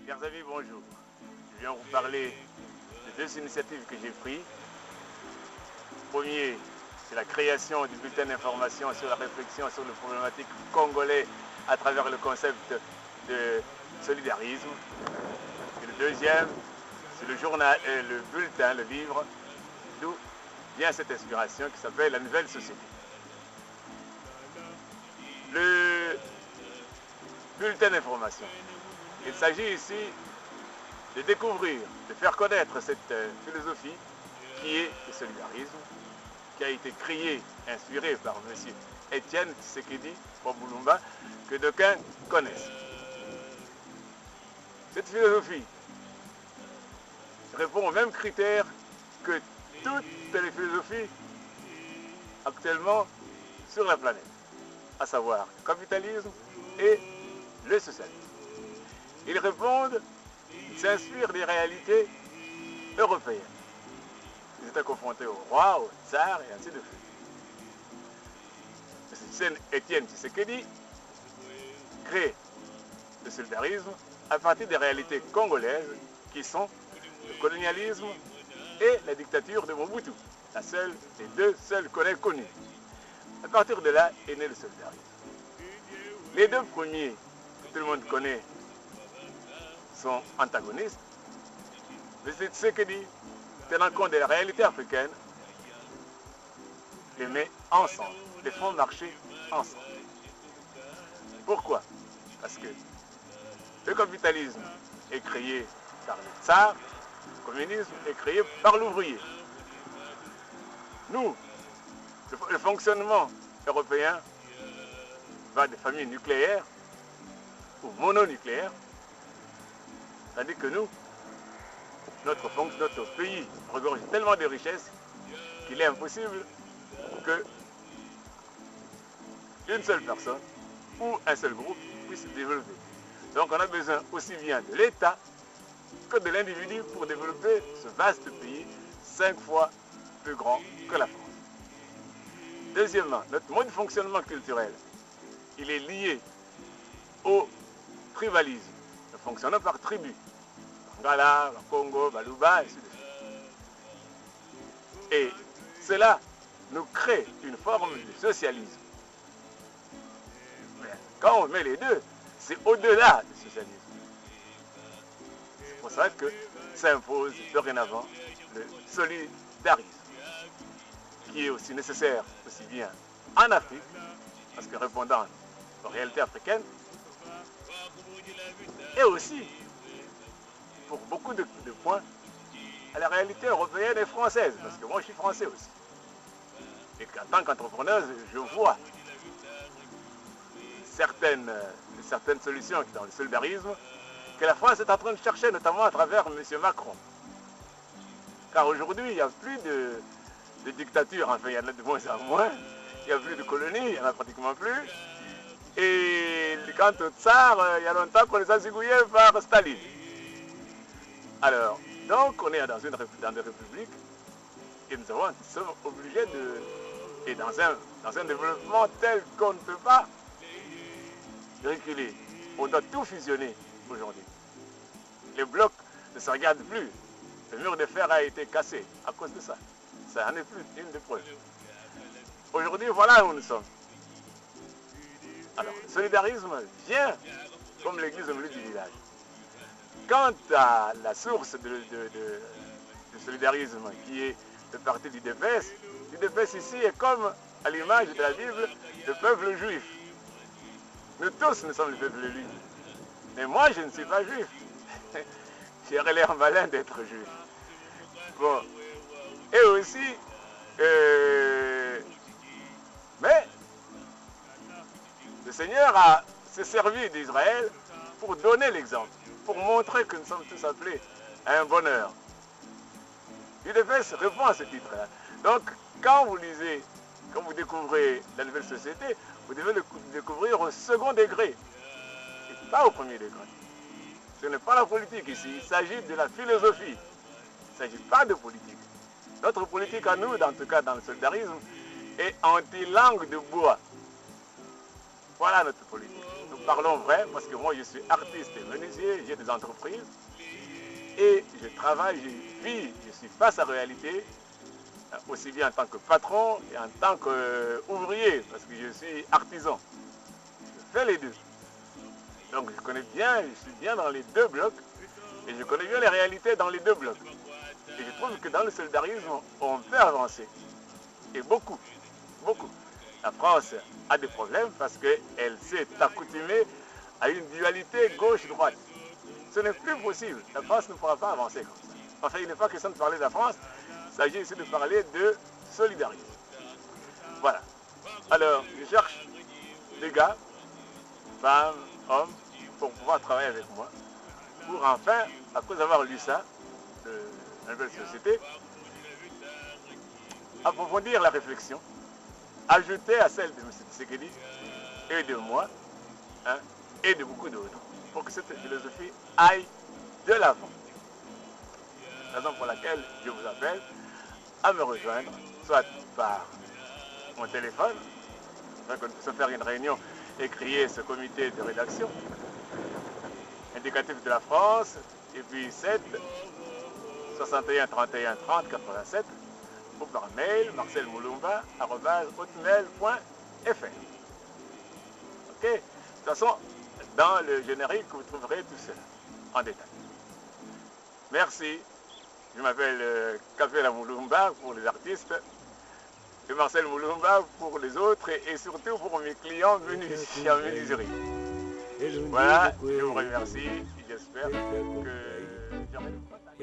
Chers amis, bonjour. Je viens vous parler de deux initiatives que j'ai prises. Premier, c'est la création du bulletin d'information sur la réflexion sur les problématiques congolais à travers le concept de solidarisme. Et le deuxième, c'est le journal, le bulletin, le livre, d'où vient cette inspiration qui s'appelle La Nouvelle Société. Le bulletin d'information. Il s'agit ici de découvrir, de faire connaître cette philosophie qui est le solidarisme, qui a été créé, inspiré par M. Étienne Tshisekedi Lumumba, que d'aucuns connaissent. Cette philosophie répond aux mêmes critères que toutes les philosophies actuellement sur la planète, à savoir le capitalisme et le socialisme. Ils répondent, ils s'inspirent des réalités européennes. Ils étaient confrontés au roi, au tsar et ainsi de suite. M. Étienne Tshisekedi crée le solidarisme à partir des réalités congolaises qui sont le colonialisme et la dictature de Mobutu, les deux seules qu'on ait connues. À partir de là est né le solidarisme. Les deux premiers, que tout le monde connaît, sont antagonistes. M. Tshisekedi, tenant compte de la réalité africaine, les met ensemble, les font marcher ensemble. Pourquoi? Parce que le capitalisme est créé par le tsar, le communisme est créé par l'ouvrier. Nous, le fonctionnement européen va des familles nucléaires ou mononucléaires, tandis que nous, notre pays regorge tellement de richesses qu'il est impossible qu'une seule personne ou un seul groupe puisse se développer. Donc on a besoin aussi bien de l'État que de l'individu pour développer ce vaste pays 5 fois plus grand que la France. Deuxièmement, notre mode de fonctionnement culturel, il est lié au tribalisme. Nous fonctionnons par tribu. Bangala, Congo, Baluba, ainsi de suite. Et cela nous crée une forme de socialisme. Mais quand on met les deux, c'est au-delà du socialisme. C'est pour ça que s'impose dorénavant le solidarisme, qui est aussi nécessaire, aussi bien en Afrique, parce que répondant aux réalités africaines, et aussi, pour beaucoup de points, à la réalité européenne et française, parce que moi je suis français aussi. Et qu'en tant qu'entrepreneur, je vois certaines solutions dans le solidarisme que la France est en train de chercher, notamment à travers M. Macron. Car aujourd'hui, il n'y a plus de dictature, enfin il y en a de moins en moins, il n'y a plus de colonies, il n'y en a pratiquement plus. Et quant au tsar, il y a longtemps qu'on les a zigouillés par Staline. Alors, donc on est dans des républiques et nous sommes obligés et dans un développement tel qu'on ne peut pas reculer. On doit tout fusionner aujourd'hui. Les blocs ne se regardent plus. Le mur de fer a été cassé à cause de ça. Ça n'en est plus une des preuves. Aujourd'hui, voilà où nous sommes. Alors, le solidarisme vient comme l'église au milieu du village. Quant à la source du solidarisme, qui est le parti du DPS ici est comme à l'image de la Bible, le peuple juif. Nous tous, nous sommes le peuple juif. Mais moi, je ne suis pas juif. J'aurais l'air malin d'être juif. Bon. Et aussi, mais le Seigneur s'est servi d'Israël pour donner l'exemple, pour montrer que nous sommes tous appelés à un bonheur. L'UDPS répond à ce titre-là. Donc, quand vous lisez, quand vous découvrez la nouvelle société, vous devez le découvrir au second degré, et pas au premier degré. Ce n'est pas la politique ici, il s'agit de la philosophie. Il ne s'agit pas de politique. Notre politique à nous, en tout cas dans le solidarisme, est anti-langue de bois. Voilà notre politique. Nous parlons vrai, parce que moi je suis artiste et menuisier, j'ai des entreprises, et je travaille, je vis, je suis face à la réalité, aussi bien en tant que patron et en tant qu'ouvrier, parce que je suis artisan. Je fais les deux. Donc je connais bien, je suis bien dans les deux blocs, et je connais bien les réalités dans les deux blocs. Et je trouve que dans le solidarisme, on peut avancer. Et beaucoup, beaucoup. La France a des problèmes parce qu'elle s'est accoutumée à une dualité gauche-droite. Ce n'est plus possible. La France ne pourra pas avancer comme ça. Enfin, il n'est pas question de parler de la France, il s'agit ici de parler de solidarisme. Voilà. Alors, je cherche des gars, femmes, hommes, pour pouvoir travailler avec moi, pour enfin, après avoir lu ça, de la nouvelle société, approfondir la réflexion, ajouter à celle de M. Tshisekedi et de moi, hein, et de beaucoup d'autres, pour que cette philosophie aille de l'avant. Raison pour laquelle je vous appelle à me rejoindre, soit par mon téléphone, afin que nous puissions faire une réunion et créer ce comité de rédaction, indicatif de la France, et puis 7 61 31 30 87, ou par mail marcelmoulumba@hotmail.fr. Ok. De toute façon, dans le générique, vous trouverez tout cela en détail. Merci. Je m'appelle Kapela Moulumba pour les artistes, et Marcel Moulumba pour les autres, et surtout pour mes clients menuisiers en menuiserie. Voilà, je vous remercie, j'espère que j'aurai le contact.